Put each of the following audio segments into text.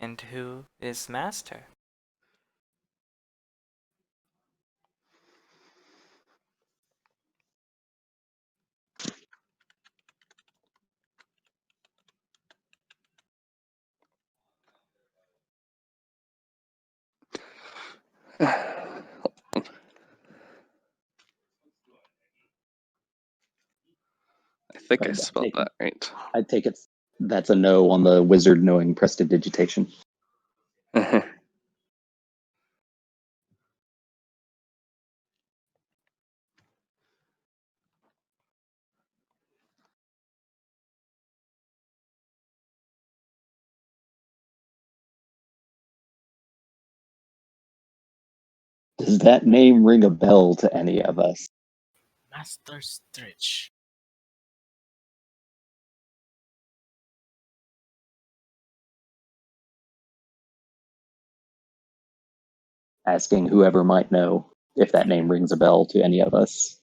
And who is Master? I think I spelled that right. I take it that's a no on the wizard knowing prestidigitation. Does that name ring a bell to any of us? Master Stritch. Asking whoever might know if that name rings a bell to any of us.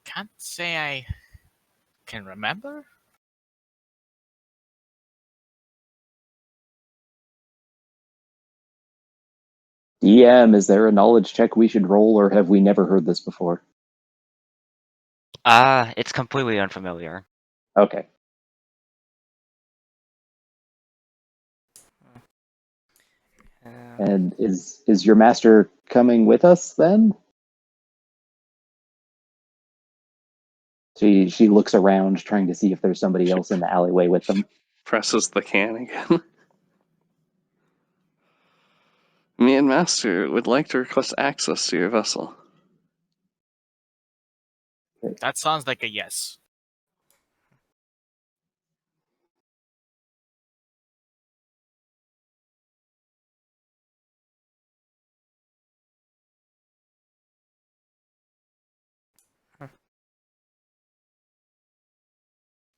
Can't say I can remember. DM, is there a knowledge check we should roll, or have we never heard this before? It's completely unfamiliar. Okay. And is your master coming with us then? She looks around, trying to see if there's somebody else in the alleyway with them. Presses the can again. Me and Master would like to request access to your vessel. That sounds like a yes.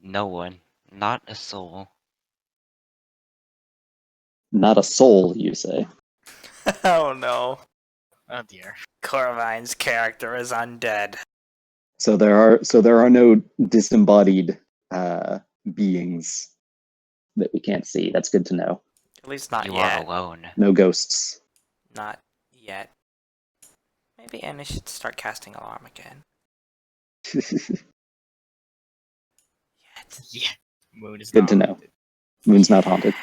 No one. Not a soul. Not a soul, you say? Oh no. Oh dear. Corvine's character is undead. So there are no disembodied beings that we can't see. That's good to know. At least not You yet. are alone. No ghosts. Not yet. Maybe Anna should start casting alarm again. Yet. Yeah. Moon is Good not to know. haunted. Moon's not haunted.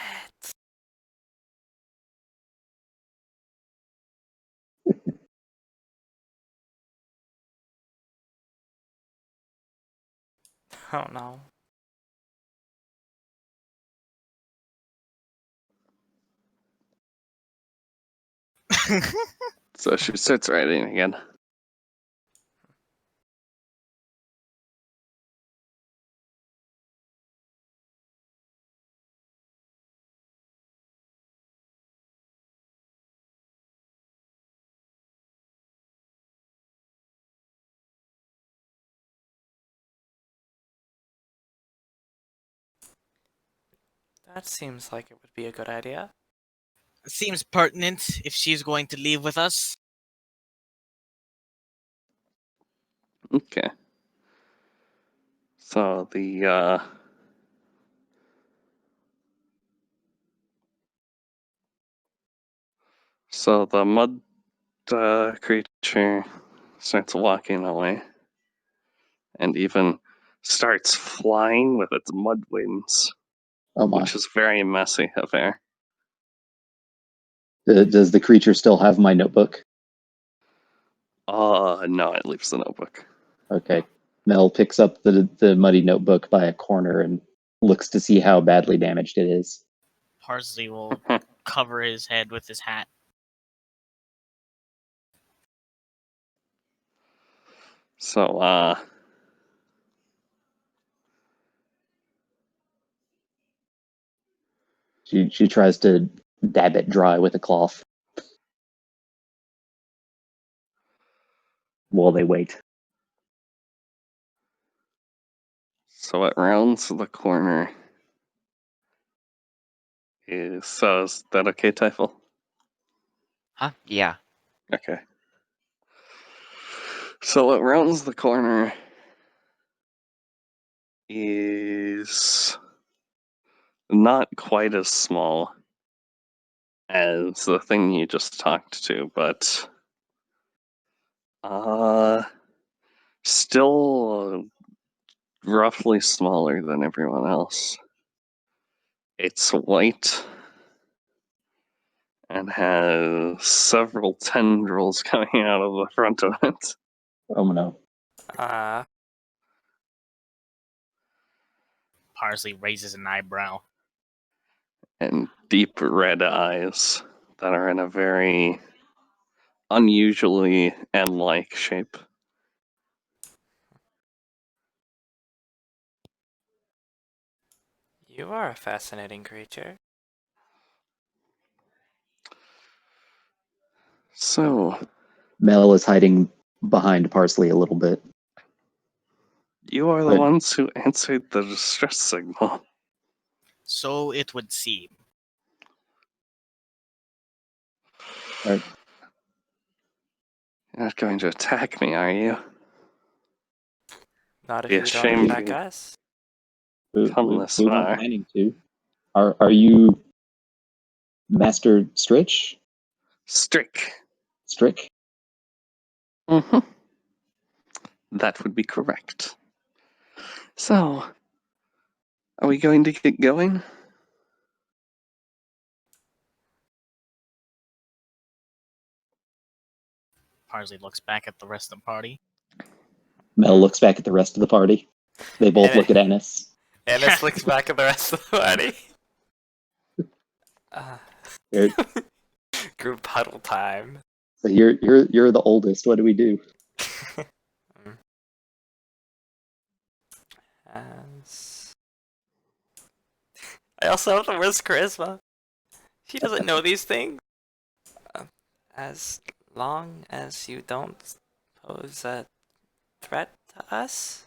Oh no. So she starts writing again. That seems like it would be a good idea. Seems pertinent if she's going to leave with us. Okay. So the mud creature starts walking away, and even starts flying with its mud wings, Oh my. which is very messy affair. Does the creature still have my notebook? No, it leaves the notebook. Okay. Mel picks up the muddy notebook by a corner and looks to see how badly damaged it is. Parsley will cover his head with his hat. So, She tries to dab it dry with a cloth while they wait. So it rounds the corner. So is that okay, Typhel? Huh? Yeah. Okay. So it rounds the corner is not quite as small as the thing you just talked to, but still roughly smaller than everyone else. It's white and has several tendrils coming out of the front of it. Oh no. Parsley raises an eyebrow. And deep red eyes that are in a very unusually N-like shape. You are a fascinating creature. So, Mel is hiding behind Parsley a little bit. you are the But- ones who answered the distress signal. So it would seem. Alright. You're not going to attack me, are you? Not if Be you don't ashamed attack you. us. Come this We weren't far. planning to. Are you Master Stritch? Strick. Strick? Mm-hmm. That would be correct. So, are we going to get going? Parsley looks back at the rest of the party. Mel looks back at the rest of the party. They both And look at Ennis. Ennis looks back at the rest of the party. You're- Group huddle time. So you're the oldest. What do we do? As... I also have the worst charisma. She doesn't know these things. As long as you don't pose a threat to us.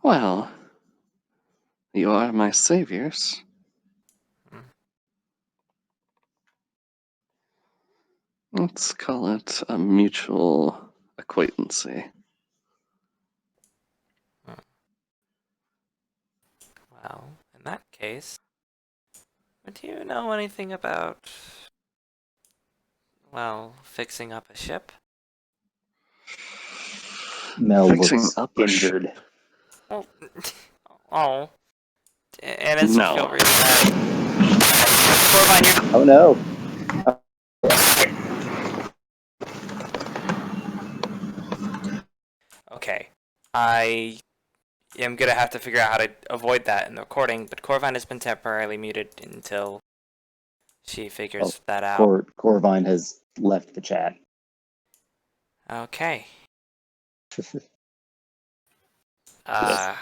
Well, you are my saviors. Let's call it a mutual acquaintancy. Well, in that case, would you know anything about, well, fixing up a ship? Mel Fixing looks up a ship. injured. Well, oh. And it's No. feel really bad. Corvine, Oh no. okay. I am gonna have to figure out how to avoid that in the recording, but Corvine has been temporarily muted until she figures that out. Corvine has left the chat. Okay. Yes.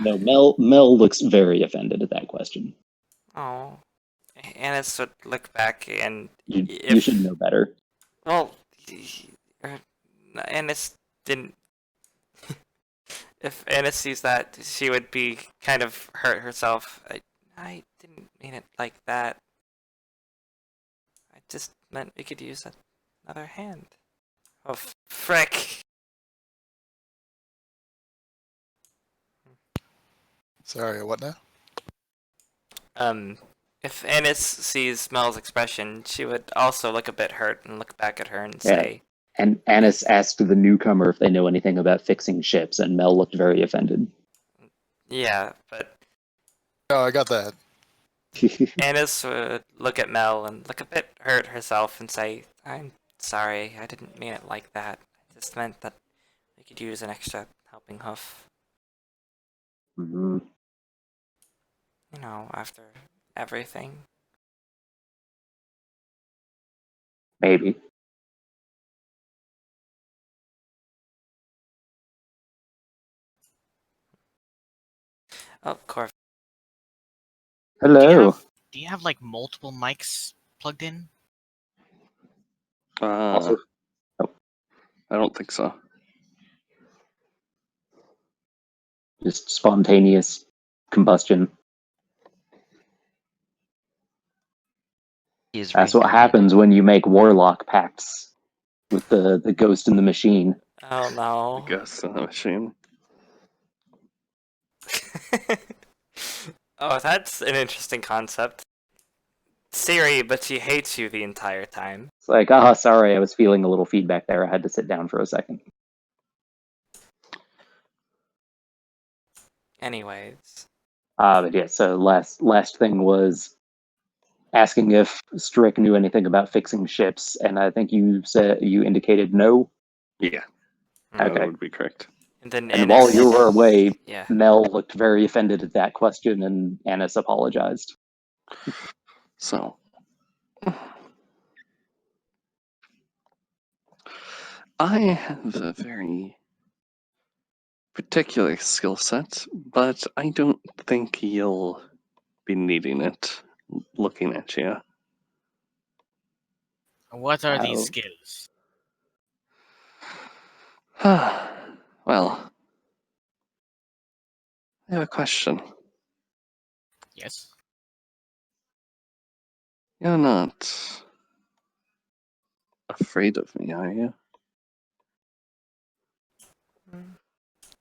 No, Mel looks very offended at that question. Oh. Ennis would look back and You should know better. well, Ennis didn't. If Ennis sees that, she would be kind of hurt herself. I didn't mean it like that. I just meant we could use another hand. Oh, frick! Sorry, what now? If Ennis sees Mel's expression, she would also look a bit hurt and look back at her and Yeah. say, And Annis asked the newcomer if they know anything about fixing ships, and Mel looked very offended. yeah, but Oh, I got that. Annis would look at Mel and look a bit hurt herself and say, I'm sorry, I didn't mean it like that. I just meant that we could use an extra helping hoof. Mhm. You know, after everything. Maybe. Oh, Corv. Hello. Do you have like multiple mics plugged in? Also, I don't think so. just spontaneous combustion. He is That's what reincarnated. happens when you make warlock pacts with the ghost in the machine. Oh no. The ghost in the machine. Oh, that's an interesting concept. Siri, but she hates you the entire time. It's like, sorry, I was feeling a little feedback there. I had to sit down for a second. Anyways. But yeah, so last thing was asking if Strick knew anything about fixing ships, and I think you indicated no. Yeah, Hmm. that Okay. would be correct. And then And while you were away, yeah. Mel looked very offended at that question, and Annis apologized. So, I have a very particular skill set, but I don't think you'll be needing it looking at you. What are these Oh. skills? Well, I have a question. Yes. You're not afraid of me, are you?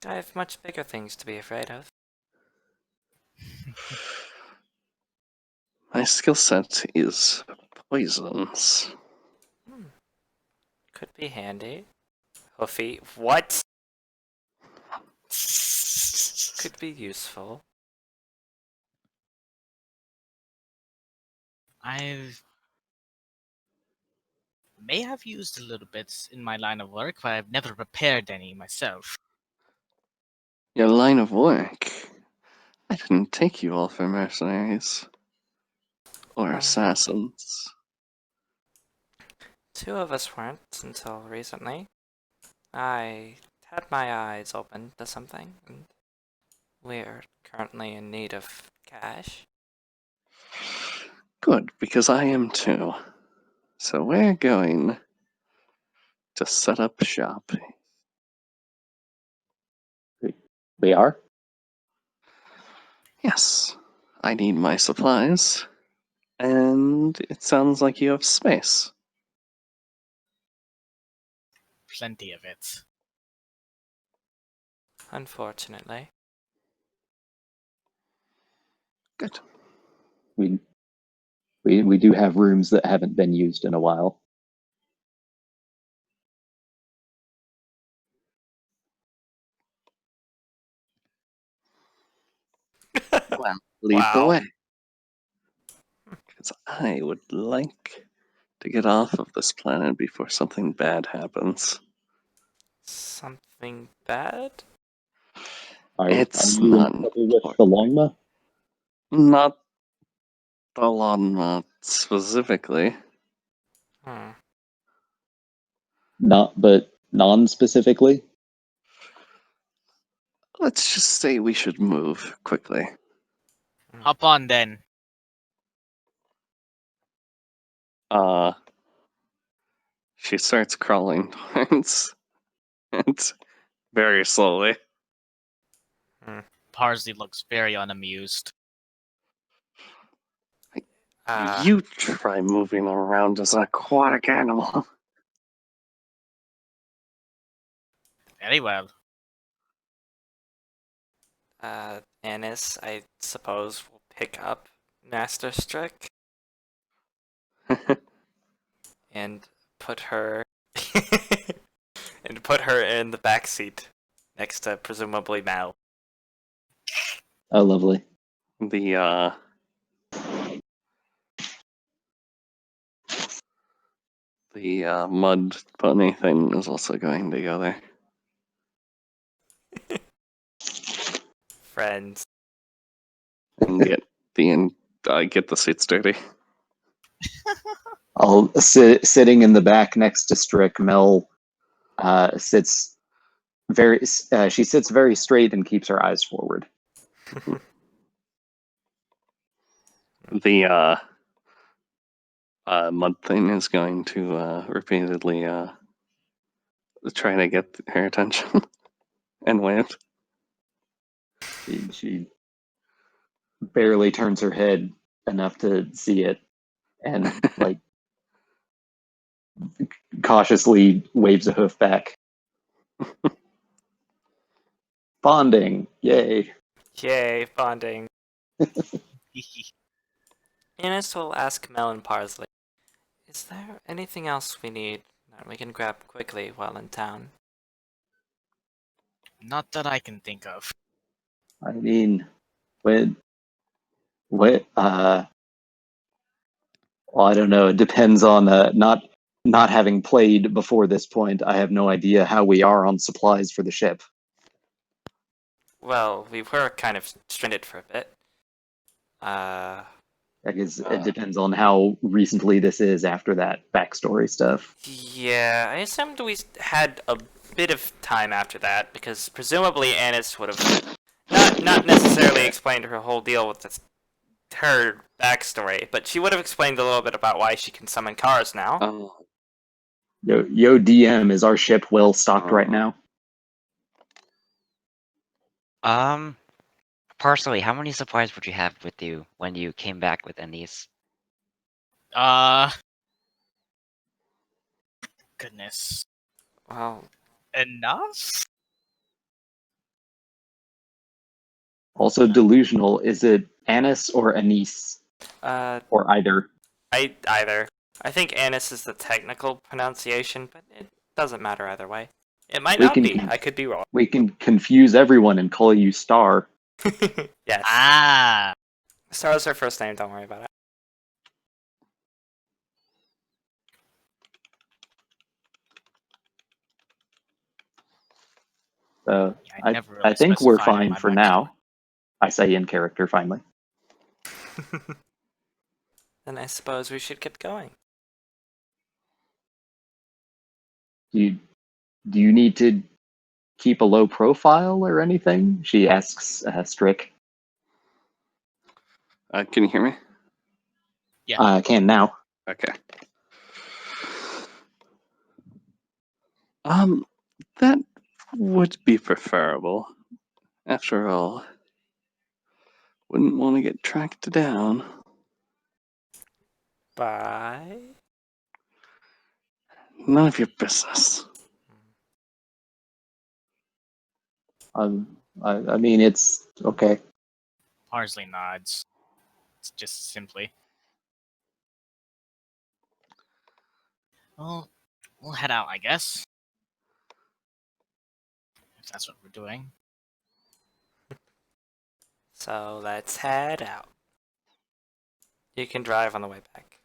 I have much bigger things to be afraid of. My skill set is poisons. Could be handy. Hoofy. What? Could be useful. I may have used a little bit in my line of work, but I've never prepared any myself. Your line of work? I didn't take you all for mercenaries. Or assassins. Two of us weren't until recently. I had my eyes open to something, and we're currently in need of cash. Good, because I am too. So we're going to set up shop. We are? Yes, I need my supplies. And it sounds like you have space. Plenty of it. Unfortunately. Good. We do have rooms that haven't been used in a while. Well, lead the Wow. way. Because I would like to get off of this planet before something bad happens. Something bad? Are It's you in not trouble with the Longma? Not the lawnmower specifically. Hmm. But non-specifically? Let's just say we should move quickly. Hop on then. She starts crawling towards it very slowly. Parsley looks very unamused. You try moving around as an aquatic animal. Very well. Annis, I suppose, will pick up Master Strick and put her in the back seat next to presumably Mal. Oh, lovely. The mud bunny thing is also going to go there. Friends. And get the seats dirty. I'll sitting in the back next to Strick. Mel sits she sits very straight and keeps her eyes forward. The mud thing is going to repeatedly try to get her attention and wave. She barely turns her head enough to see it, and like cautiously waves a hoof back. Bonding, yay! Yay, bonding. Ines will ask Mel and Parsley, is there anything else we need that we can grab quickly while in town? Not that I can think of. I mean, what, well, I don't know. It depends on not having played before this point. I have no idea how we are on supplies for the ship. Well, we were kind of stranded for a bit. Because it depends on how recently this is after that backstory stuff. Yeah, I assumed we had a bit of time after that, because presumably Anis would have not necessarily explained her whole deal with this, her backstory, but she would have explained a little bit about why she can summon cars now. Oh, Yo, DM, is our ship well stocked right now? Parsley, how many supplies would you have with you when you came back with Anise? Goodness. Well, Enough? Also delusional, is it Anis or Anise? Or either? either. I think Anis is the technical pronunciation, but it doesn't matter either way. It might We not can- be. I could be wrong. We can confuse everyone and call you Star. Yes. Ah! Star's her first name, don't worry about it. So I never really I think we're specified in fine my for backstory. now. I say in character finally. Then I suppose we should get going. Do you need to keep a low profile or anything? She asks Strick. can you hear me? Yeah. I can now. Okay. That would be preferable. After all, wouldn't want to get tracked down. Bye. None of your business. I mean, it's okay. Parsley nods. It's just simply. Well, we'll head out, I guess. If that's what we're doing. So let's head out. You can drive on the way back.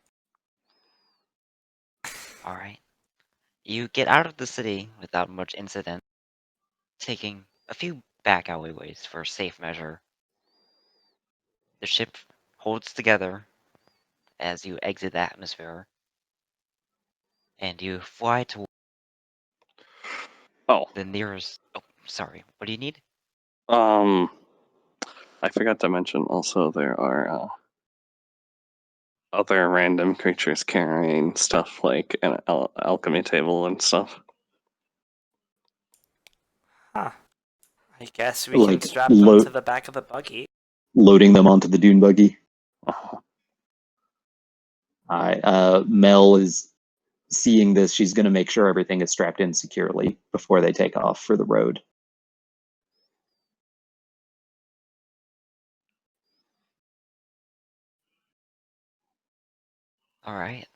Alright. You get out of the city without much incident, taking a few back alleyways for safe measure. The ship holds together as you exit the atmosphere, and you fly to Oh, the nearest. Oh, sorry. What do you need? I forgot to mention also there are other random creatures carrying stuff like an alchemy table and stuff. Huh. I guess we Like, can strap them to the back of the buggy. Loading them onto the dune buggy. Oh, Mel is seeing this. She's going to make sure everything is strapped in securely before they take off for the road. Alright.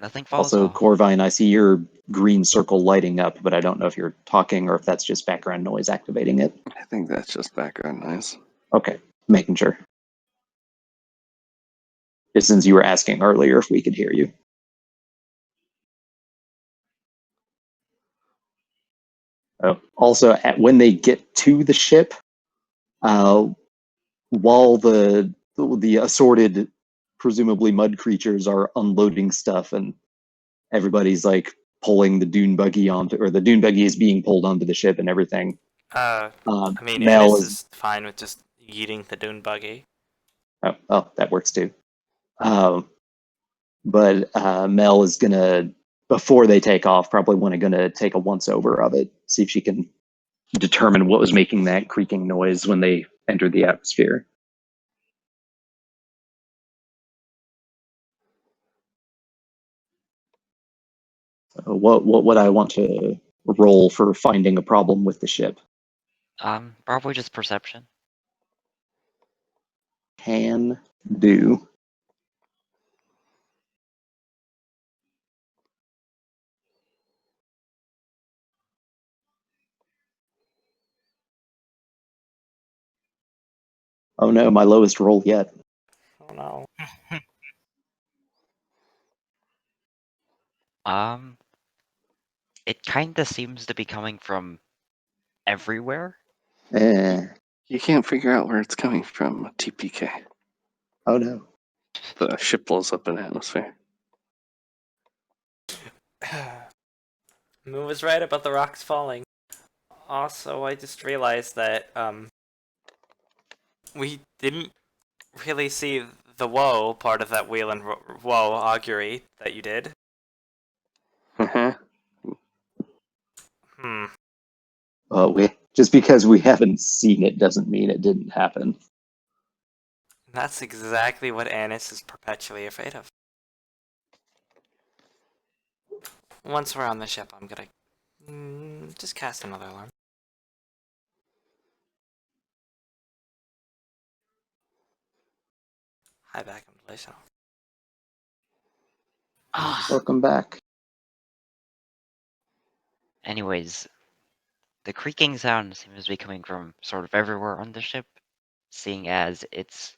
Nothing falls Also, off. Corvine, I see your green circle lighting up, but I don't know if you're talking or if that's just background noise activating it. I think that's just background noise. Okay, making sure. Just since you were asking earlier if we could hear you. Also, when they get to the ship, while the assorted, presumably mud creatures are unloading stuff, and everybody's like pulling the dune buggy onto, or the dune buggy is being pulled onto the ship and everything. I mean, Mel Anis is fine with just eating the dune buggy. Oh, that works too. But Mel is gonna, before they take off, probably gonna take a once over of it, see if she can determine what was making that creaking noise when they entered the atmosphere. What would I want to roll for finding a problem with the ship? Probably just perception. Can do. Oh no, my lowest roll yet. Oh no. It kinda seems to be coming from everywhere. Eh. You can't figure out where it's coming from, TPK. Oh no. The ship blows up in atmosphere. Moo was right about the rocks falling. Also, I just realized that we didn't really see the woe part of that wheel and woe augury that you did. Hmm. Just because we haven't seen it doesn't mean it didn't happen. That's exactly what Annis is perpetually afraid of. Once we're on the ship, I'm gonna just cast another alarm. Hi, back on play shell. Ah, Welcome back. Anyways, the creaking sound seems to be coming from sort of everywhere on the ship, seeing as it's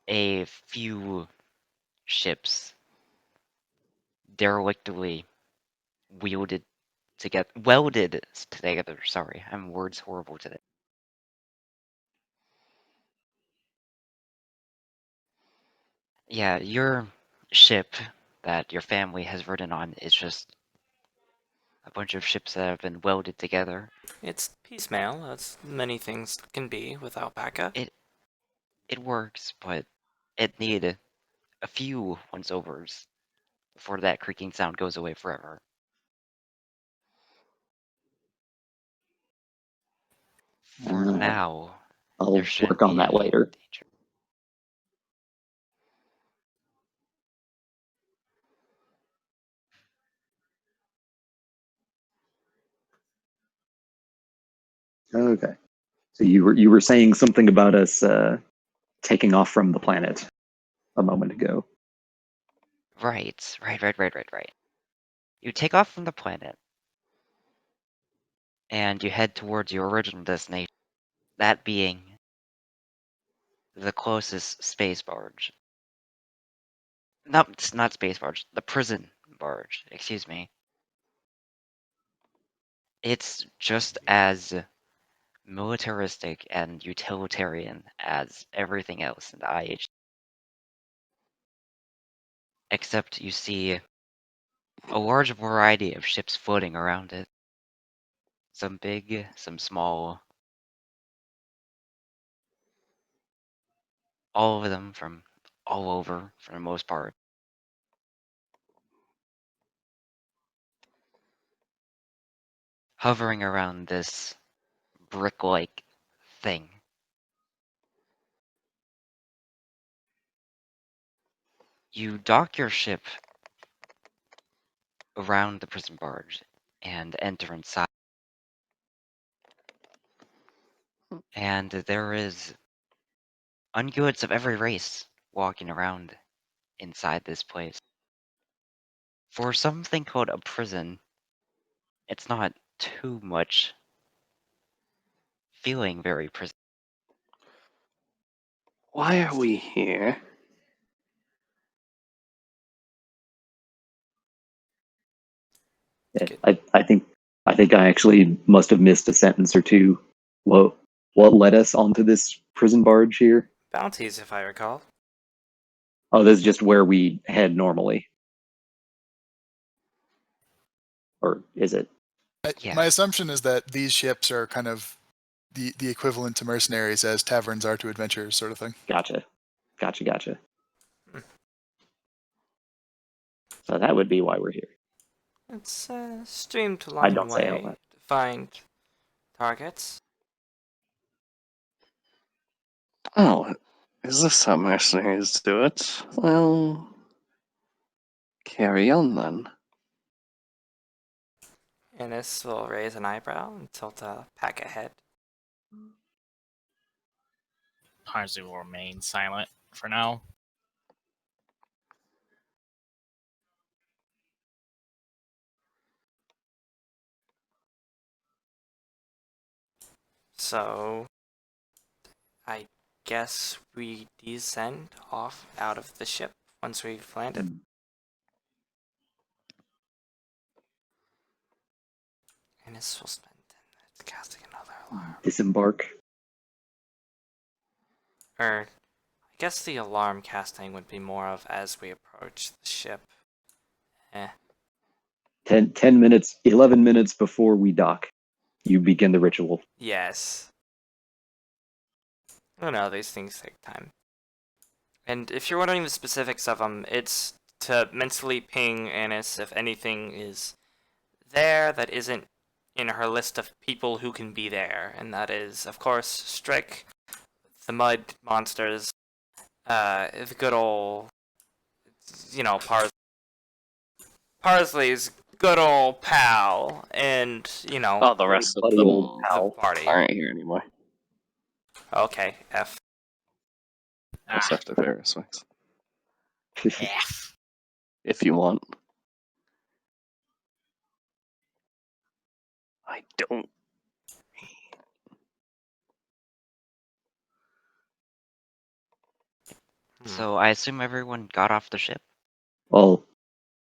a few ships derelictly welded together. Sorry, I'm words horrible today. Yeah, your ship that your family has ridden on is just a bunch of ships that have been welded together. It's piecemeal, as many things can be with alpaca. It works, but it needed a few once-overs before that creaking sound goes away forever. For Uh, now, I'll there shouldn't work on be that any later. danger. Okay. So you were saying something about us taking off from the planet a moment ago. Right. You take off from the planet, and you head towards your original destination, that being the closest space barge. No, it's not space barge, the prison barge, excuse me. It's just as militaristic and utilitarian as everything else in the IH. Except you see a large variety of ships floating around it. Some big, some small. All of them from all over, for the most part. Hovering around this brick-like thing. You dock your ship around the prison barge and enter inside. And there is ungulates of every race walking around inside this place. For something called a prison, it's not too much feeling very prison. Why are we here? Yeah, I think I actually must have missed a sentence or two. What led us onto this prison barge here? Bounties, if I recall. Oh, this is just where we head normally. Or is it? Yeah. My assumption is that these ships are kind of the equivalent to mercenaries as taverns are to adventurers, sort of thing. Gotcha. Hmm. So that would be why we're here. It's a streamlined don't say all way that. to find targets. Oh, is this how mercenaries do it? Well, carry on then. Innis will raise an eyebrow and tilt a pack ahead. Parsley will remain silent for now. So, I guess we descend off out of the ship once we've landed. And this will spend 10 minutes casting another alarm. Disembark. Or, I guess the alarm casting would be more of as we approach the ship. 10 minutes, 11 minutes before we dock, you begin the ritual. Yes. Oh no, these things take time. And if you're wondering the specifics of them, it's to mentally ping Annis if anything is there that isn't in her list of people who can be there. And that is, of course, Strick, the mud monsters, the good old, Parsley's good old pal, and, Oh, the rest of Bloody them old pal. party. aren't here anymore. Okay, F. Just have to Ferris wings. F. If you want. I don't. So I assume everyone got off the ship? Well,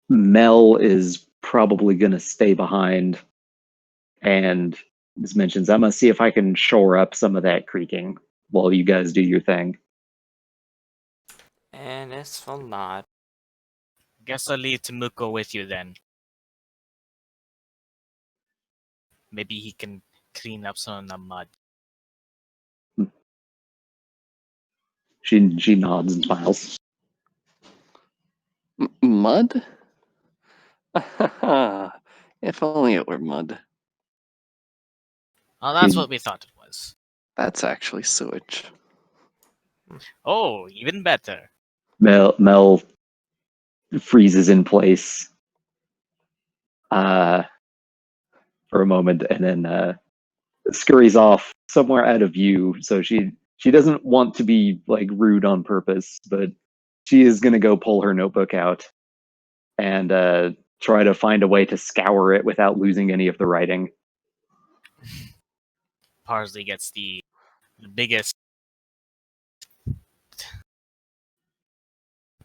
Mel is probably going to stay behind. And this mentions, I'm going to see if I can shore up some of that creaking while you guys do your thing. Annis will not. Guess I'll leave Temuko with you then. Maybe he can clean up some of the mud. She nods and smiles. Mud? If only it were mud. Oh, that's She- what we thought it was. That's actually sewage. Oh, even better. Mel freezes in place for a moment and then scurries off somewhere out of view. So she doesn't want to be like rude on purpose, but she is going to go pull her notebook out and try to find a way to scour it without losing any of the writing. Parsley gets the biggest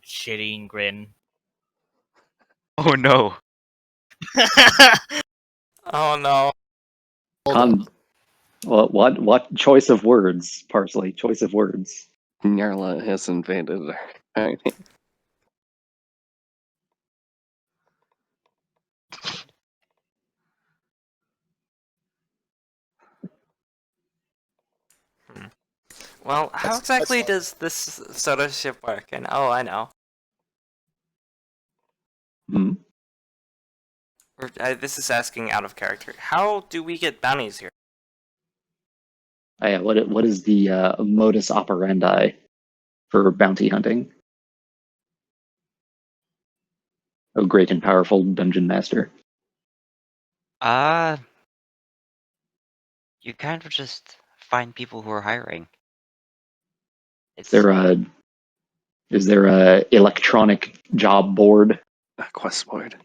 shitting grin. Oh no. Oh no. What choice of words, Parsley? Choice of words. Nyarla has invaded her. Well, how That's exactly fine. does this soda ship work? And I know. Hmm? This is asking out of character. How do we get bounties here? Oh, yeah, what is the modus operandi for bounty hunting? Oh, great and powerful dungeon master. You kind of just find people who are hiring. It's Is there a electronic job board? A quest board.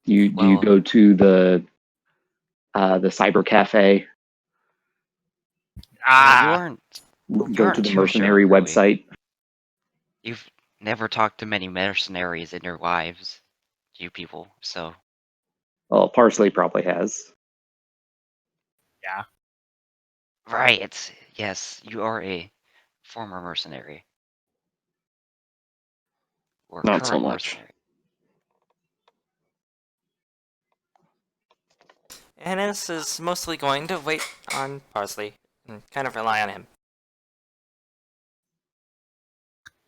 Do you Well- go to the cyber cafe? well, you aren't. Go aren't to the too sure, mercenary really. website? You've never talked to many mercenaries in your lives, you people. So Well, Parsley probably has. Yeah. right, yes, you are a former mercenary or Not so current much. mercenary. Annis is mostly going to wait on Parsley and kind of rely on him.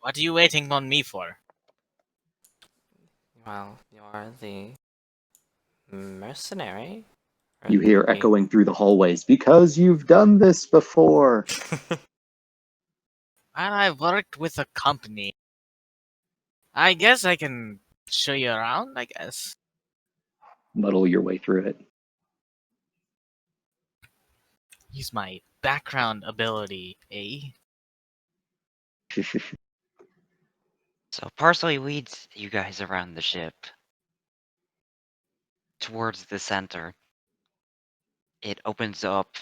What are you waiting on me for? Well, you're the mercenary. Or You hear the- echoing through the hallways, because you've done this before. Well, I worked with a company. I guess I can show you around, I guess. Muddle your way through it. Use my background ability, eh? So Parsley leads you guys around the ship towards the center. It opens up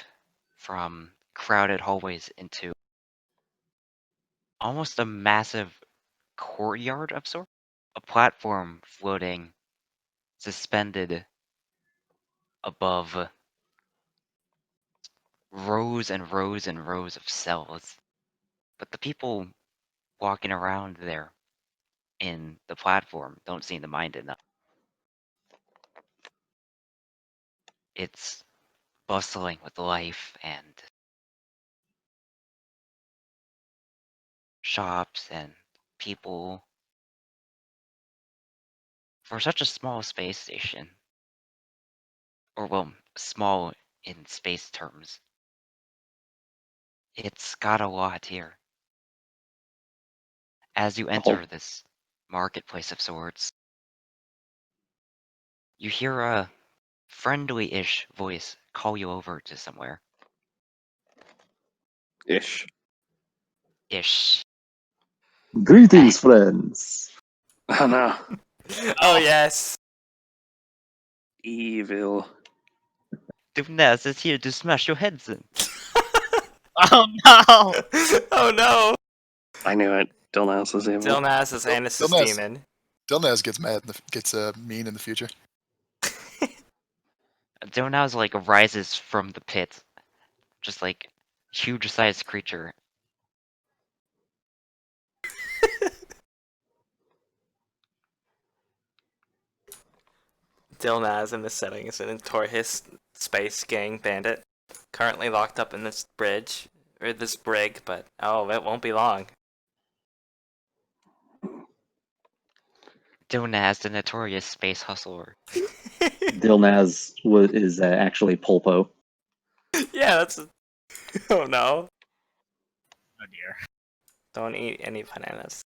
from crowded hallways into almost a massive courtyard of sorts. A platform floating, suspended above rows and rows and rows of cells. But the people walking around there in the platform don't seem to mind enough. It's bustling with life and shops and people. For such a small space station, or well, small in space terms, it's got a lot here. As you enter this marketplace of sorts, you hear a friendly-ish voice call you over to somewhere. Ish. Ish. Greetings, friends. Oh no. Oh yes. Evil. Dumnas is here to smash your heads in. Oh no! Oh no. I knew it. Dilnas was evil. Dilnas is Annis's Dilnas. demon. Dilnaz gets mad, gets mean in the future. Dumnas like rises from the pit, just like huge-sized creature. Dilnaz in this setting is an notorious space gang bandit, currently locked up in this bridge, or this brig, but oh, it won't be long. Dumnas, the notorious space hustler. Dilnaz is actually Pulpo. Yeah, that's. Oh no. Oh dear. Don't eat any bananas.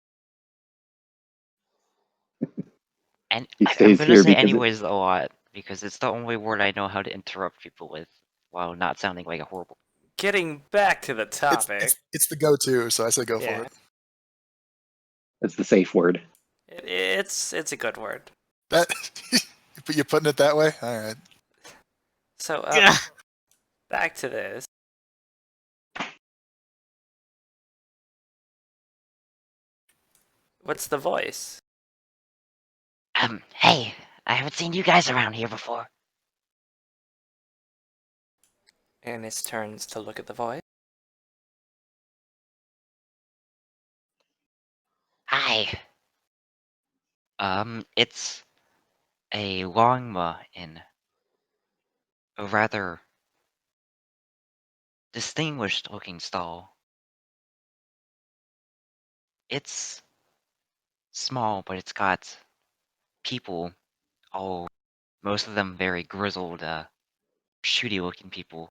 And He I'm stays gonna here say because anyways a lot, because it's the only word I know how to interrupt people with, while not sounding like a horrible. Getting back to the topic. It's the go-to, so I say go for Yeah. it. it's the safe word. It's a good word. That, but you're putting it that way. All right. So back to this. What's the voice? Hey, I haven't seen you guys around here before. Annis turns to look at the voice. Hi. It's a Longma in a rather distinguished looking stall. It's small, but it's got people, all, most of them very grizzled, shooty looking people.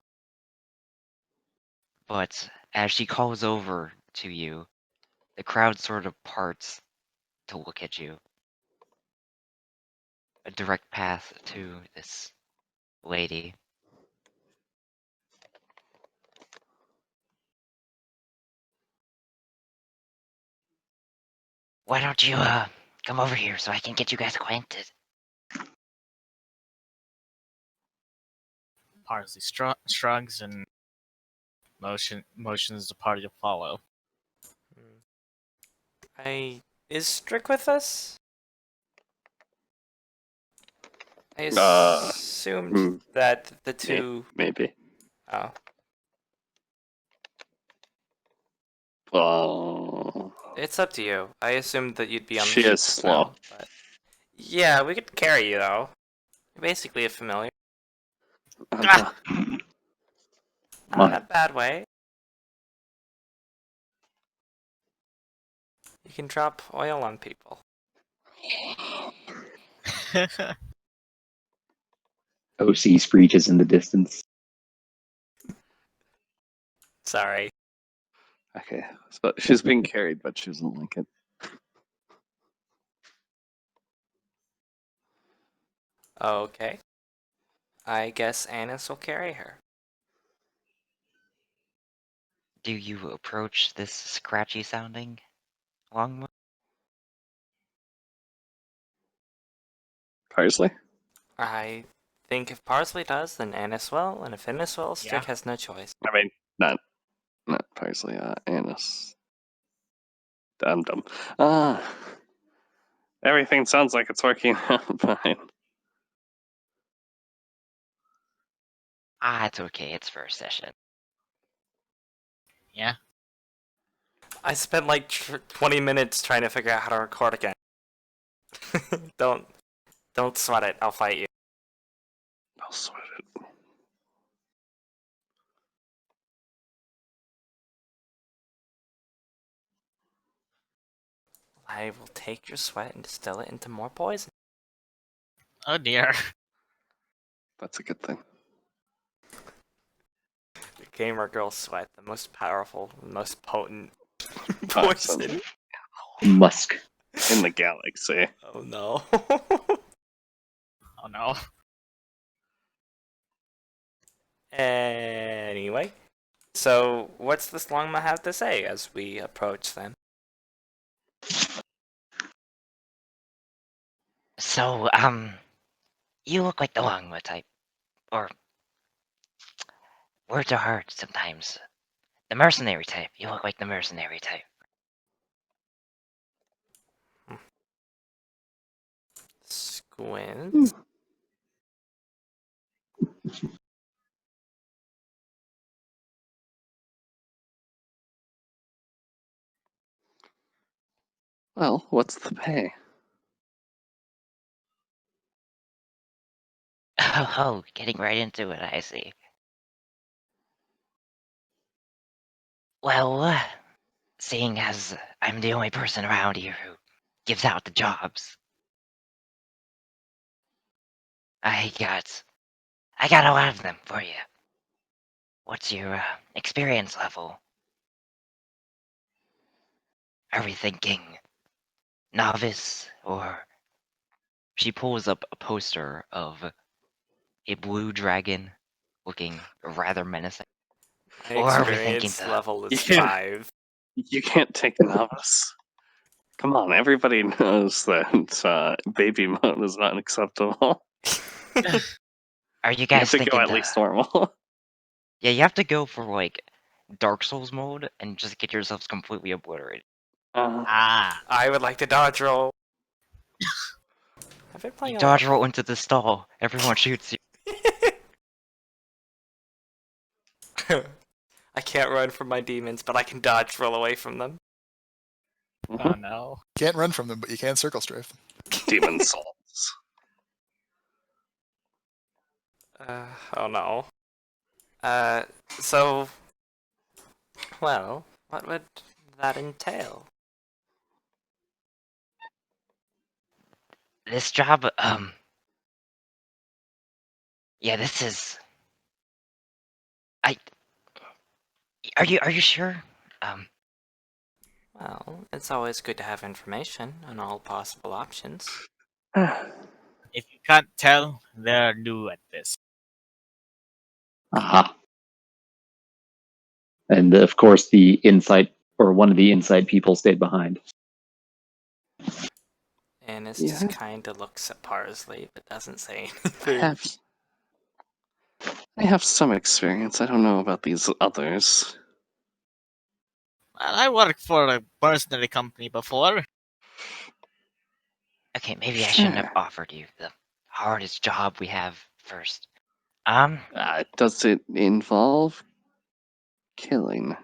But as she calls over to you, the crowd sort of parts to look at you. A direct path to this lady. Why don't you, come over here so I can get you guys acquainted? Parsley shrugs and motions the party to follow. Is Strick with us? I assumed that the two. Maybe. Oh, Well, it's up to you. I assumed that you'd be on the she ship is as slow. well, but yeah, we could carry you though. You're basically a familiar. Uh, Not in a bad way. You can drop oil on people. OC screeches in the distance. Sorry. okay, so she's being carried, but she doesn't like it. Okay. I guess Annis will carry her. Do you approach this scratchy sounding longbow? Parsley? I think if Parsley does, then Annis will, and if Annis will, Strick Yeah. has no choice. I mean, not Parsley, Anise. Dum dum. Everything sounds like it's working out fine. It's okay. It's first session. Yeah. I spent like 20 minutes trying to figure out how to record again. Don't sweat it. I'll fight you. I'll sweat it. I will take your sweat and distill it into more poison. Oh dear. That's a good thing. The gamer girl sweat, the most powerful, most potent Awesome. poison. Musk. In the galaxy. Oh no. Oh no. Anyway, so what's this longma have to say as we approach then? So, you look like the longbow type, or words are hard sometimes. The mercenary type. You look like the mercenary type. Squint. Well, what's the pay? Oh, getting right into it, I see. Well, seeing as I'm the only person around here who gives out the jobs, I got a lot of them for you. What's your experience level? Are we thinking novice, or she pulls up a poster of a blue dragon looking rather menacing? My Or are we thinking experience the level is Yeah. 5. You can't take novice. Come on, everybody knows that baby mode is not acceptable. Are you You have guys to go thinking at least normal. Yeah, you have to go for like Dark Souls mode and just get yourselves completely obliterated. Ah. I would like to dodge roll. I've been You playing a dodge lot. roll into the stall, everyone shoots you. I can't run from my demons, but I can dodge roll away from them. Oh no. Can't run from them, but you can circle strafe them. Demon souls. Oh no. So, well, what would that entail? This job, yeah, this is. I. Are you sure? Well, it's always good to have information on all possible options. If you can't tell, they're new at this. Aha. And of course, the insight, or one of the insight people stayed behind. Annis Yeah. just kinda looks at Parsley, but doesn't say I anything. have some experience. I don't know about these others. Well, I worked for a mercenary company before. Okay, maybe I shouldn't have Sure. offered you the hardest job we have first. Does it involve killing?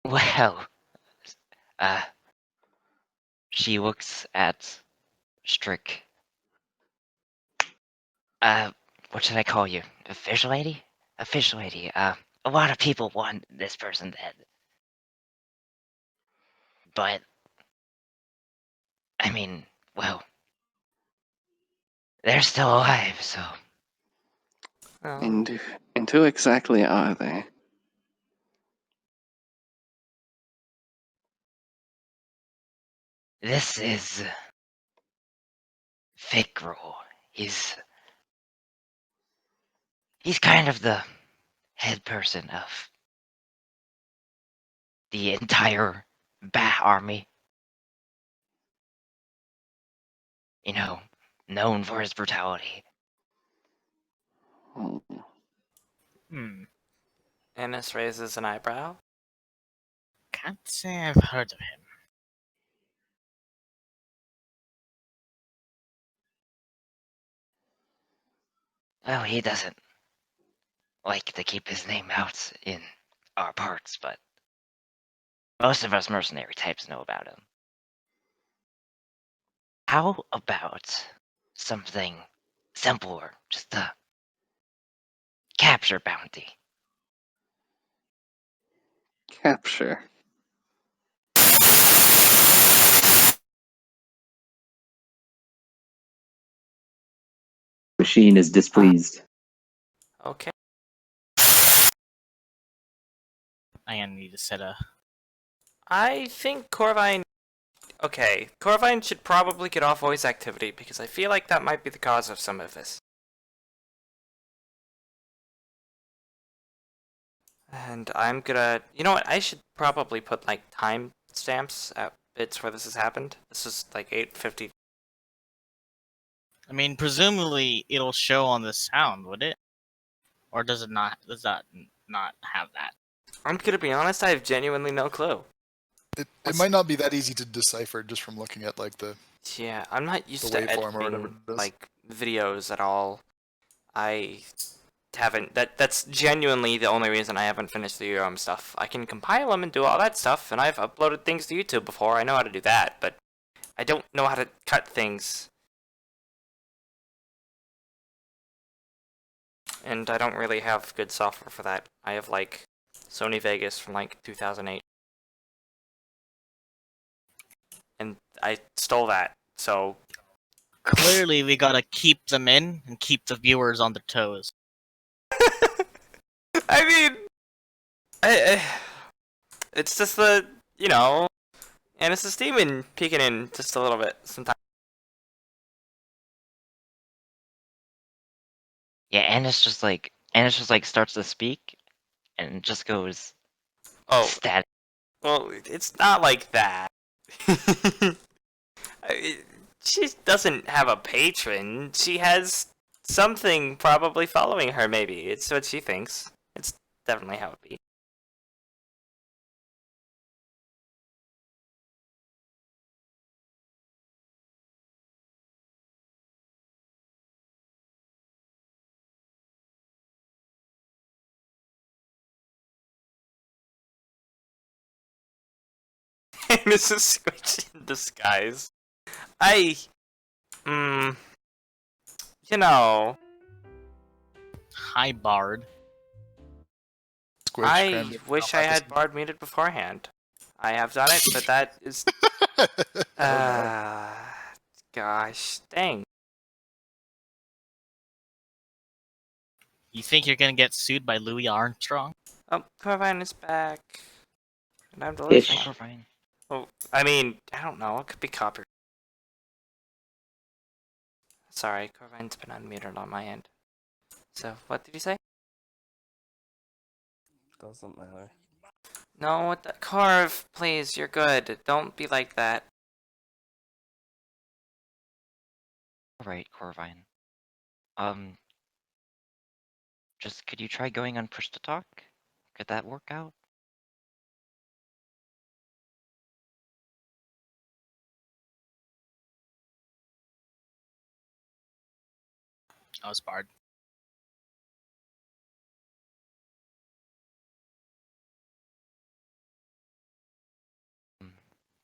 Well, uh, she looks at Strick. What should I call you? A fish lady? A fish lady. A lot of people want this person dead. But, I mean, well, they're still alive, so. Oh, And who exactly are they? This is Fikro. He's kind of the head person of the entire Bat Army. You know, known for his brutality. Oh, Hmm. Ennis raises an eyebrow. Can't say I've heard of him. Well, he doesn't like to keep his name out in our parts, but most of us mercenary types know about him. How about something simpler, just a capture bounty? capture. Machine is displeased. Okay. I gonna need to set a. I think Corvine. Okay, Corvine should probably get off voice activity because I feel like that might be the cause of some of this. And I'm gonna. You know what? I should probably put like time stamps at bits where this has happened. This is like 8:50. I mean, presumably it'll show on the sound, would it? Or does it not? Does that not have that? I'm gonna be honest. I have genuinely no clue. It might not be that easy to decipher just from looking at like the Yeah, I'm not used The to waveform or whatever editing it is. like videos at all. I haven't. That's genuinely the only reason I haven't finished the stuff. I can compile them and do all that stuff, and I've uploaded things to YouTube before. I know how to do that, but I don't know how to cut things. And I don't really have good software for that. I have like Sony Vegas from like 2008. And I stole that, so Clearly, we gotta keep them in and keep the viewers on their toes. I mean, it's just the, and it's this demon peeking in just a little bit sometimes. Yeah, Annis just like starts to speak and just goes Oh, static. well, it's not like that. She doesn't have a patron. She has something probably following her, maybe. It's what she thinks. It's definitely how it be. This is Squitch in disguise. Mm, you know, Hi, Bard. Squidge. I crammed wish I had Bard muted beforehand. I have done it, but that is. Oh, Gosh, dang. You think you're gonna get sued by Louis Armstrong? Oh, Corvine is back. And I'm Ish. delicious. Corvine. Oh, I mean, I don't know. It could be copyright. Sorry, Corvine's been unmuted on my end. So, what did you say? Doesn't matter. No, what the Carve, please, you're good. Don't be like that. Alright, Corvine. Just could you try going on push to talk? Could that work out? I was Bard.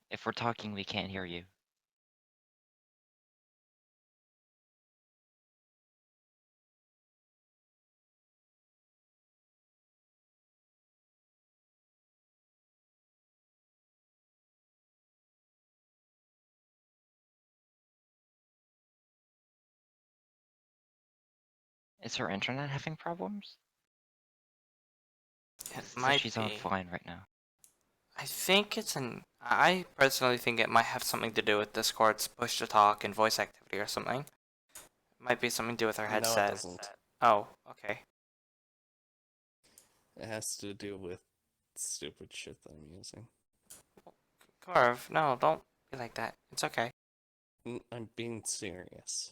If we're talking, we can't hear you. Is her internet having problems? It So might she's be. on fine right now. I think it's I personally think it might have something to do with Discord's push to talk and voice activity or something. It might be something to do with her No, it headset. doesn't. Oh, okay. It has to do with stupid shit that I'm using. Corv, no, don't be like that. It's okay. I'm being serious.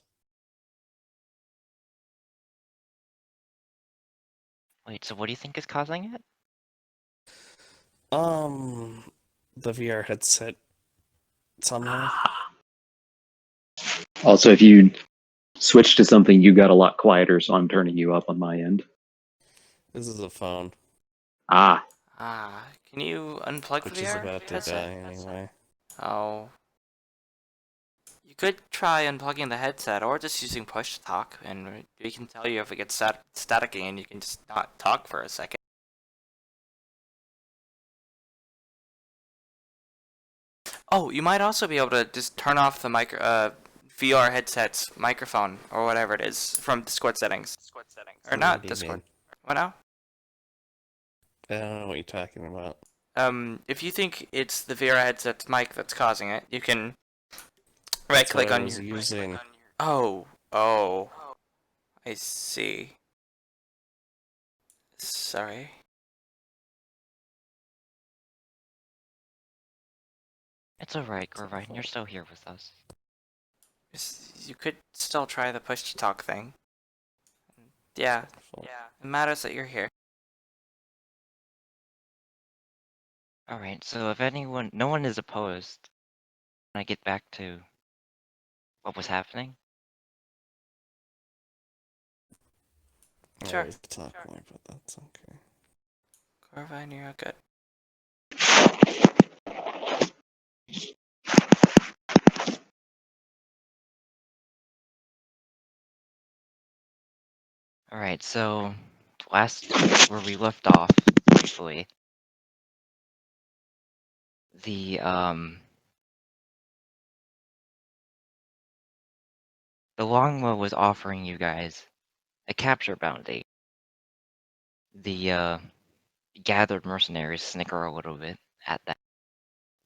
Wait, so what do you think is causing it? The VR headset somehow. Also, if you switch to something, you got a lot quieter, so I'm turning you up on my end. This is a phone, Ah, Can you unplug the which is VR about to headset? die anyway. Oh. You could try unplugging the headset or just using push to talk, and we can tell you if it gets staticky and you can just not talk for a second. Oh, you might also be able to just turn off the VR headset's microphone or whatever it is from Discord settings. Or What not do you Discord. mean? What now? I don't know what you're talking about. If you think it's the VR headset's mic that's causing it, you can That's right-click what I on was your... using. Oh, I see. Sorry. It's alright, Corvine, you're still here with us. You could still try the push to talk thing. Yeah, it matters that you're here. Alright, so if no one is opposed, can I get back to what was happening? I Sure. always talk more, but that's okay. Corvine, you're good. Alright, so last where we left off, briefly, the Longbow was offering you guys a capture bounty. The gathered mercenaries snicker a little bit at that,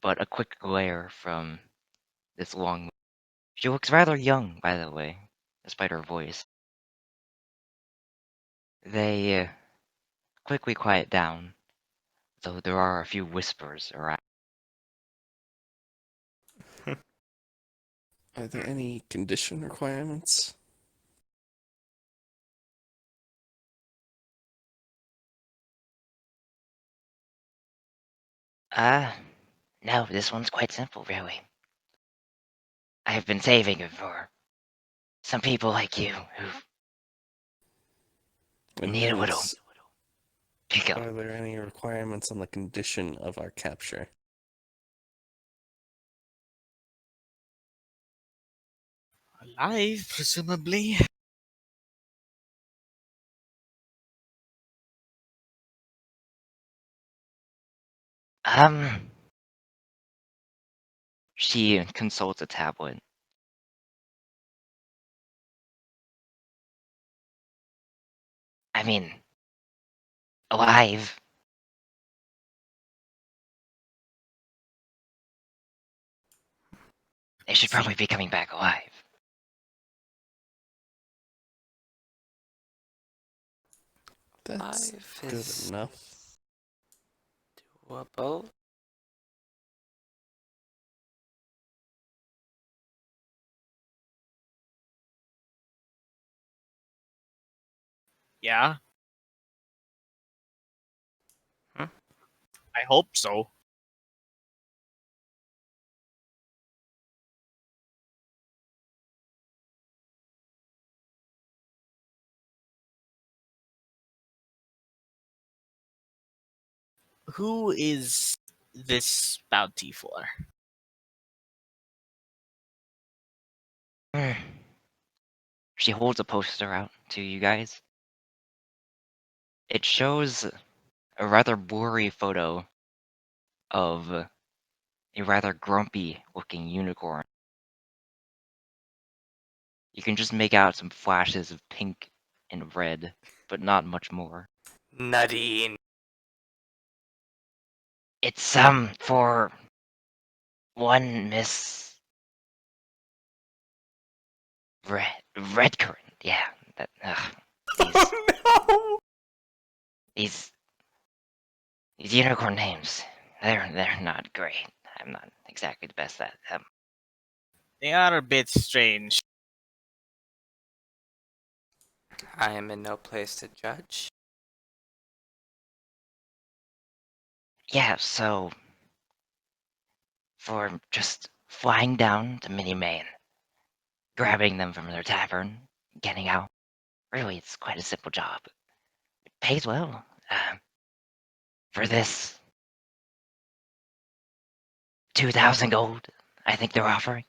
but a quick glare from this Longbow. She looks rather young, by the way, despite her voice. They quickly quiet down, though there are a few whispers around. Are there any condition requirements? No, this one's quite simple, really. I have been saving it for some people like you who And need a little Knights, pick up. are there any requirements on the condition of our capture? Alive, presumably. She consults a tablet. I mean, alive. They should probably be coming back alive. That's Life good is enough. doable. Yeah. Hmm? I hope so. Who is this bounty for? She holds a poster out to you guys. It shows a rather blurry photo of a rather grumpy looking unicorn. You can just make out some flashes of pink and red, but not much more. Nadine. It's for one Miss Red Current. Yeah, that these Oh no! these These unicorn names, they're not great. I'm not exactly the best at them. They are a bit strange. I am in no place to judge. Yeah, so for just flying down to Mini Main, grabbing them from their tavern, getting out, really, it's quite a simple job. It pays well. For this, 2,000 gold, I think they're offering.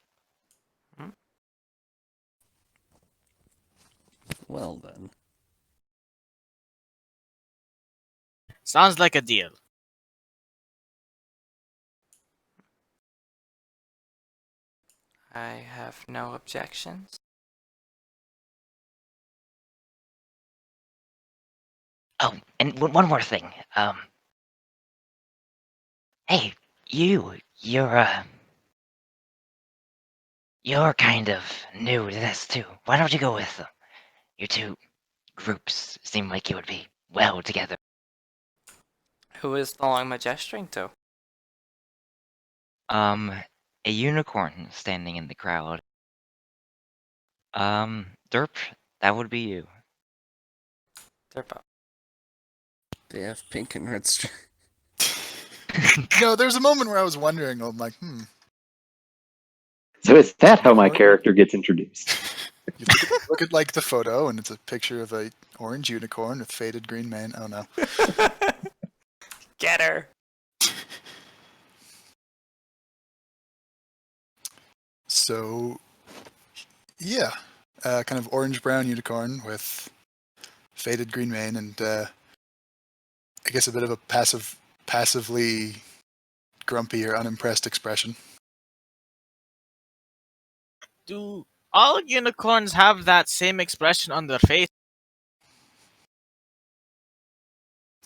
Well then. Sounds like a deal. I have no objections. Oh, and one more thing. Hey, you're kind of new to this too. Why don't you go with them? Your two groups seem like you would be well together. Who is the long gesturing to? A unicorn standing in the crowd. Derp, that would be you. They're both. They have pink and red stripes. There's a moment where I was wondering. I'm like, So is that how my Unicorn? character gets introduced? You look at like the photo, and it's a picture of a orange unicorn with faded green mane. Oh no. Get her! So, yeah, kind of orange-brown unicorn with faded green mane, and I guess a bit of a passively grumpy or unimpressed expression. Do all unicorns have that same expression on their face?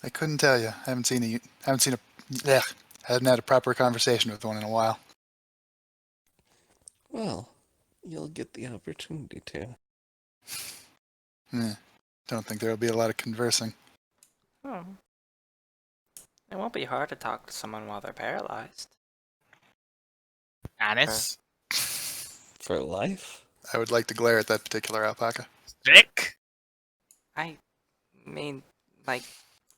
I couldn't tell you. I haven't hadn't had a proper conversation with one in a while. Well, you'll get the opportunity to. Don't think there'll be a lot of conversing. Oh. It won't be hard to talk to someone while they're paralyzed. Anis? For life? I would like to glare at that particular alpaca. Strick? I mean, like,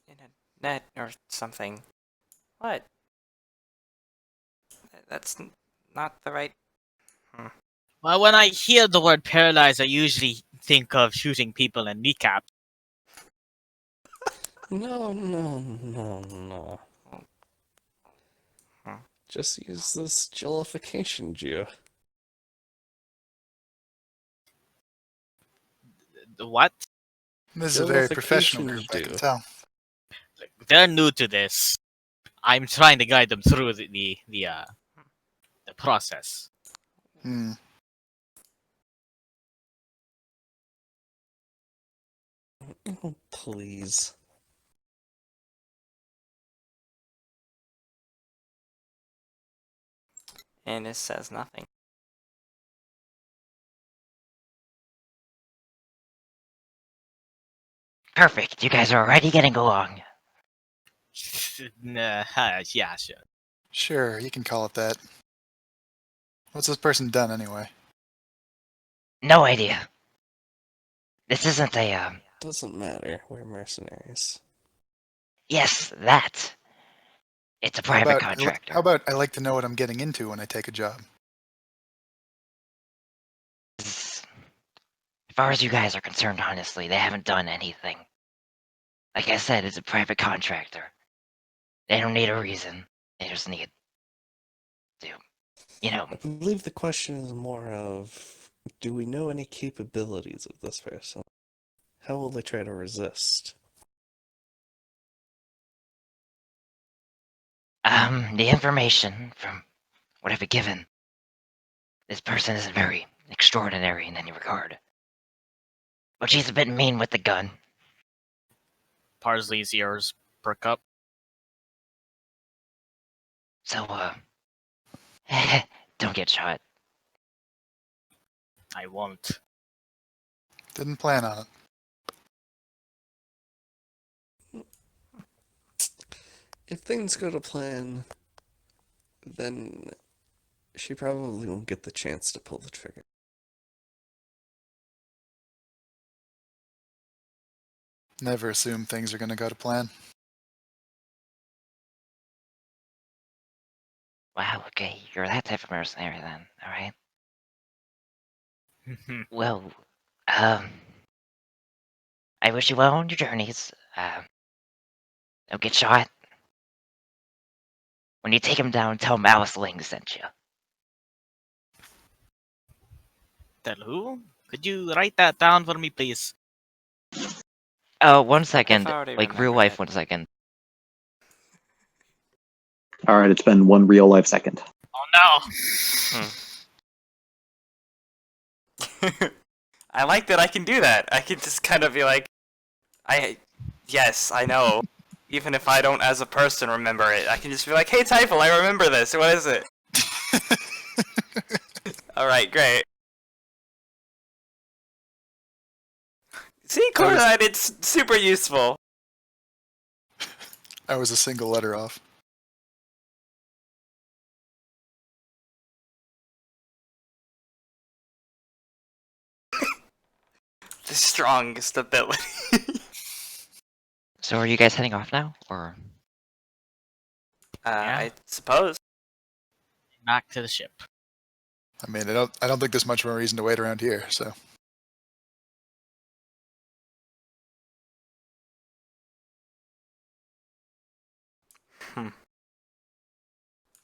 in a net or something. What? That's not the right... Well, when I hear the word paralyzed, I usually think of shooting people in kneecap. No. Huh. Just use this jellification geo. What? This is a very professional Jellification group, I can do. tell. They're new to this. I'm trying to guide them through the process. Oh, please. Innis says nothing. Perfect. You guys are already getting along. Yeah, sure. Sure, you can call it that. What's this person done anyway? No idea. This isn't a, Doesn't matter. We're mercenaries. yes, that. It's a How private about contractor. I like to know what I'm getting into when I take a job? As far as you guys are concerned, honestly, they haven't done anything. Like I said, it's a private contractor. They don't need a reason. They just need to, I believe the question is more of, do we know any capabilities of this person? How will they try to resist? The information from what I've been given, this person isn't very extraordinary in any regard. But she's a bit mean with the gun. Parsley's ears perk up. So, don't get shot. I won't. Didn't plan on it. if things go to plan, then she probably won't get the chance to pull the trigger. Never assume things are going to go to plan. Wow, okay, you're that type of mercenary then, alright? Well, I wish you well on your journeys. Don't get shot. When you take him down, tell him Alice Ling sent you. Tell who? Could you write that down for me, please? Oh, 1 second. already Like, real remembered life, it. 1 second. All right, it's been one real life second. Oh no! I like that I can do that. I can just kind of be like, yes, I know. Even if I don't, as a person, remember it, I can just be like, hey, Typhel, I remember this. What is it? Alright, great. See, Chloride, it's super useful. I was a single letter off. The strongest ability. So are you guys heading off now, or? Yeah. I suppose. Back to the ship. I mean, I don't think there's much more reason to wait around here. So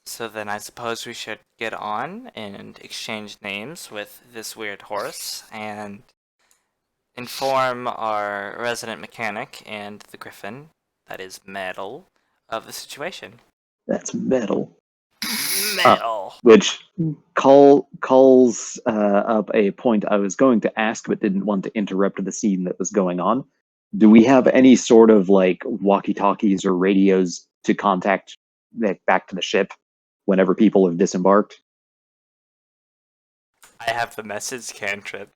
So then I suppose we should get on and exchange names with this weird horse and inform our resident mechanic and the griffin, that is Metal, of the situation. That's metal. Metal! Which calls up a point I was going to ask but didn't want to interrupt the scene that was going on. Do we have any sort of like walkie-talkies or radios to contact back to the ship whenever people have disembarked? I have the message cantrip.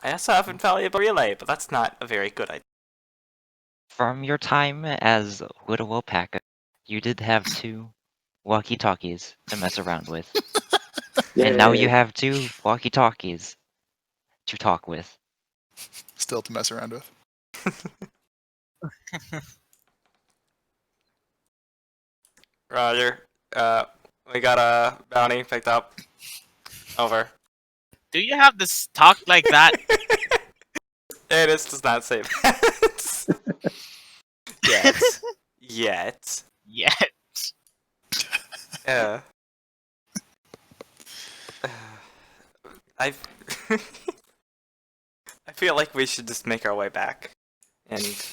I also have Infallible Relay, but that's not a very good idea. From your time as Widow Alpaca, you did have 2 walkie-talkies to mess around with. And now you Yay. have 2 walkie-talkies to talk with. still to mess around with. Roger. We got a bounty picked up. Over. Do you have this talk like that? It does not say that. Yet. Yet. Yeah. Yeah. I I feel like we should just make our way back. And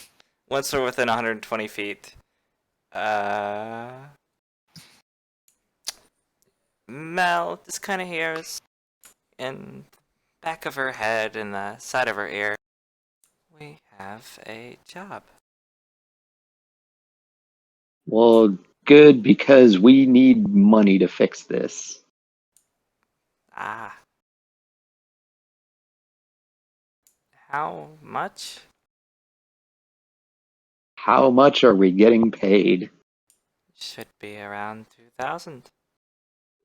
once we're within 120 feet, Mel just kind of hears in the back of her head and the side of her ear, we have a job. Well, good, because we need money to fix this. Ah. How much? How much are we getting paid? Should be around 2,000.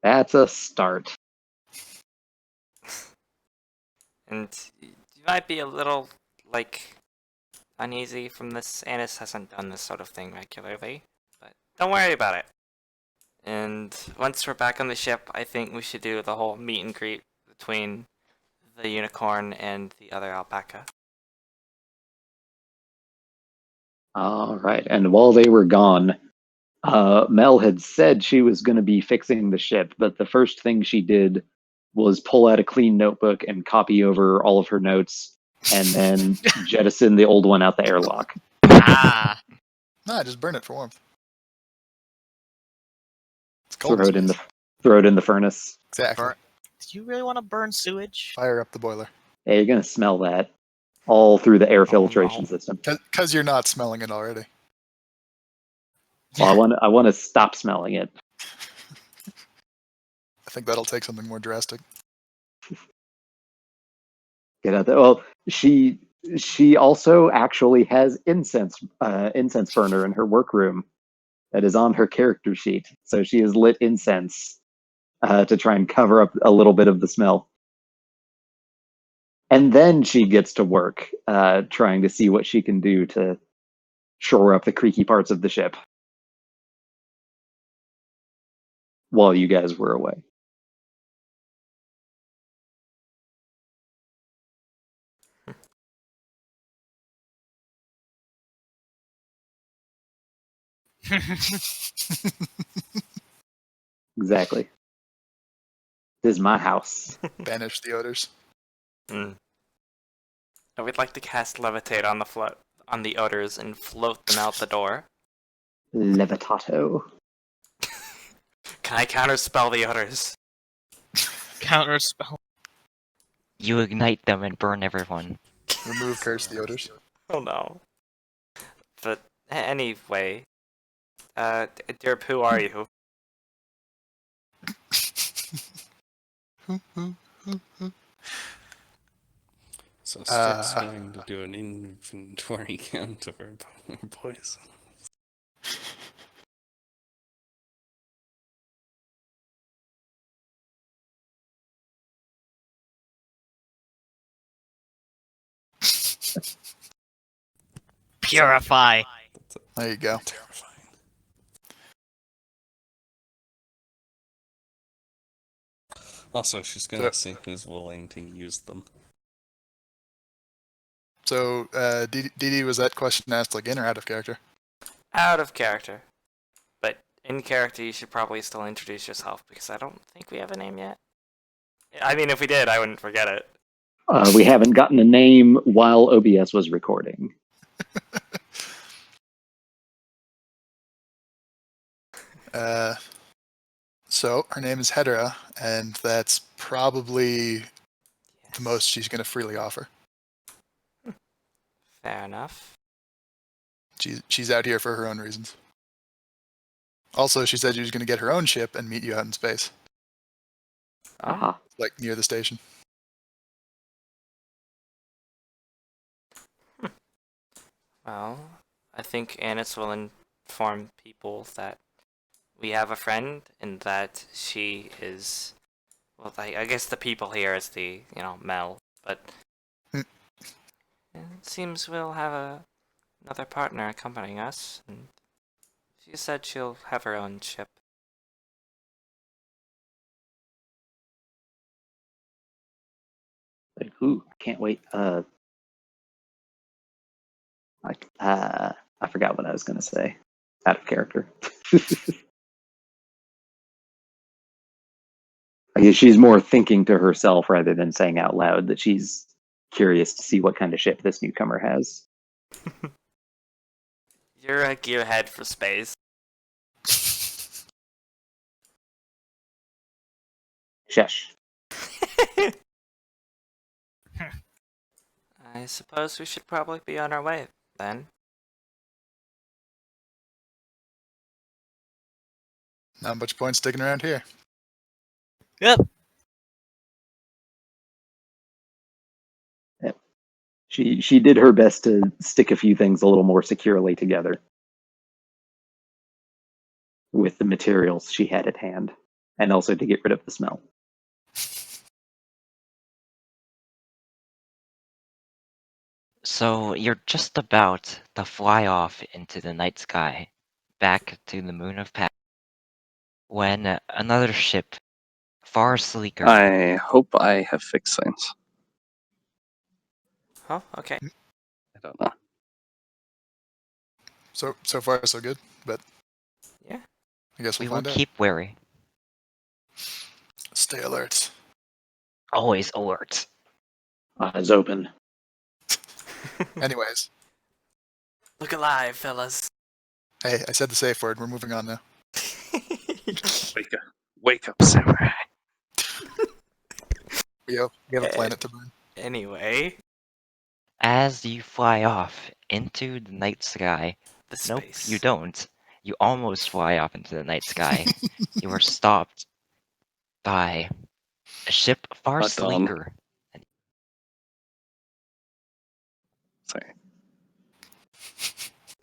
That's a start. And you might be a little, like, uneasy from this. Annis hasn't done this sort of thing regularly, but don't worry about it. And once we're back on the ship, I think we should do the whole meet and greet between the unicorn and the other alpaca. All right. And while they were gone, Mel had said she was going to be fixing the ship, but the first thing she did was pull out a clean notebook and copy over all of her notes, and then jettison the old one out the airlock. Ah. Nah, just burn it for warmth. It's cold. Throw it in the furnace. Exactly. Do you really want to burn sewage? Fire up the boiler. Hey, you're going to smell that all through the air Oh, filtration no. system. Because you're not smelling it already. Well, I want to stop smelling it. I think that'll take something more drastic. Get out there. Well, she She also actually has incense burner in her workroom that is on her character sheet. So she has lit incense to try and cover up a little bit of the smell. And then she gets to work trying to see what she can do to shore up the creaky parts of the ship while you guys were away. Exactly. This is my house. Banish the odors. I would like to cast levitate on the odors and float them out the door. Levitato. Can I counterspell the odors? Counter spell. You ignite them and burn everyone. Remove curse the odors. Oh no. But anyway, Derp, who are you? So Stick's going to do an inventory count of her poison. Purify. There you go. Terrifying. Also, she's gonna see who's willing to use them. So, Dee, was that question asked like in or out of character? Out of character. But in character, you should probably still introduce yourself, because I don't think we have a name yet. I mean, if we did, I wouldn't forget it. We haven't gotten a name while OBS was recording. So her name is Hedera, and that's probably the most she's going to freely offer. Fair enough. She's out here for her own reasons. Also, she said she was going to get her own ship and meet you out in space, Aha. like near the station. Well, I think Annis will inform people that we have a friend and that she is. Well, I guess the people here is the, Mel, but Hmm. it seems we'll have another partner accompanying us, and she said she'll have her own ship. Like, ooh, can't wait. I forgot what I was going to say. Out of character. I guess she's more thinking to herself rather than saying out loud that she's curious to see what kind of ship this newcomer has. You're a gearhead for space. Shush. I suppose we should probably be on our way, then. Not much point sticking around here. Yep. She did her best to stick a few things a little more securely together with the materials she had at hand, and also to get rid of the smell. So you're just about to fly off into the night sky, back to the moon of Pat, when another ship, far sleeker. I hope I have fixed things. Oh, okay. I don't know. So far so good, but Yeah. I guess We we'll will find out. keep wary. Stay alert. Always alert. Eyes open. Anyways, Look alive, fellas. hey, I said the safe word. We're moving on now. Wake up, samurai. We have a planet to burn. Anyway, As you fly off into the night sky, the nope, space. you don't. You almost fly off into the night sky. You are stopped by a ship far Not done. sleeker. Sorry.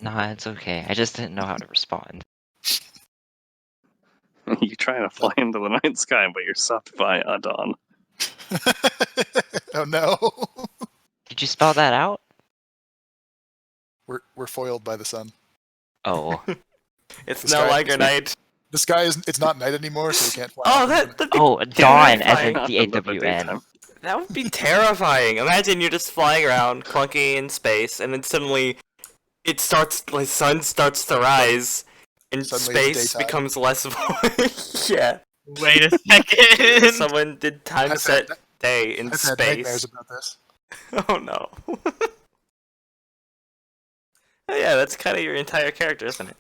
Nah, it's okay. I just didn't know how to respond. You try to fly into the night sky, but you're stopped by Adon. Oh no. Did you spell that out? We're foiled by the sun. Oh. It's This no guy- longer night. The sky is it's not night anymore, so we can't fly. Oh, off into that'd be Oh, dawn, as terrifying. in Not above the DAWN. daytime. That would be terrifying. Imagine you're just flying around, clunking in space, and then suddenly it starts, the sun starts to rise, and Suddenly it's space daytime. becomes less void. Yeah. Wait a second. Someone did time I've set had- day in I've had nightmares space. about this. Oh no. Oh, yeah, that's kind of your entire character, isn't it?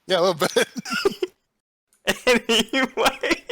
Yeah, a little bit. Anyway.